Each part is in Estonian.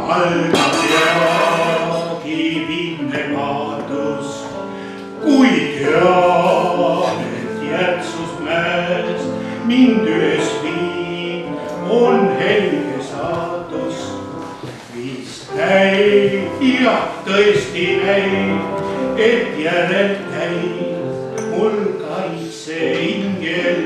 algab peagi viimne kaotus, kui tean, et jätsus mäes mind üles viib, on helge saatus. Vist näib, jah tõesti näib, et järelt käib mul kaitseingel,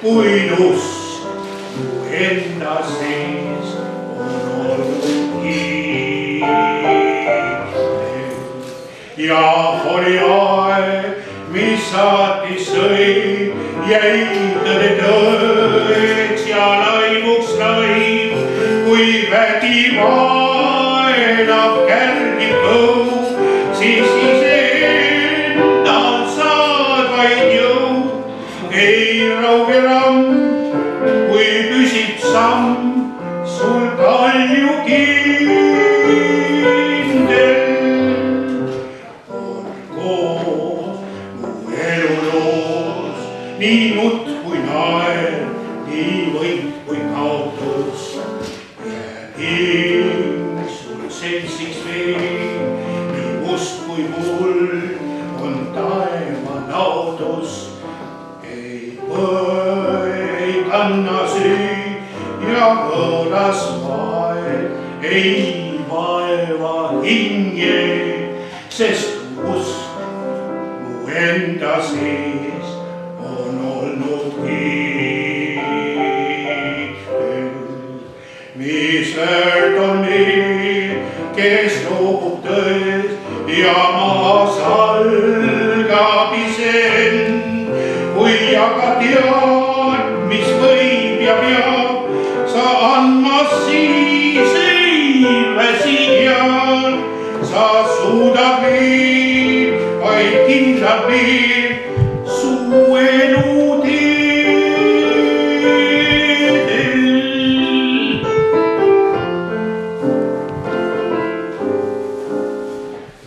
kuid usk mu enda sees on olnud kindel. Ja oli aeg, mis saatis sõim, jäi tõde tõeks ja laimuks laim, kui vägi vaenab kärgib kõu, siis iseendal saad vaid jõud. Ei rauge ramm, kui püsib samm sul kalju kindel. On koos mu eluloos nii nutt kui naer, nii võit kui kaotus. Jääb hing sul seltsiks veel, nii must kui mul on taeva naotus. Ei kanna süü ja võõras vaev ei vaeva hinge, sest usk mu enda sees on olnud kindel. Mis väärt on neil, kes loobub tõest ja maas algab iseend, kui aga tead, mis võib ja peab, sa andma siis ei väsi head. Sa suudad veel, vaid kindlalt veel su elu teedel.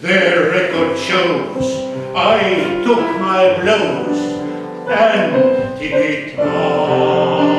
Their record shows I took my blows and did it all.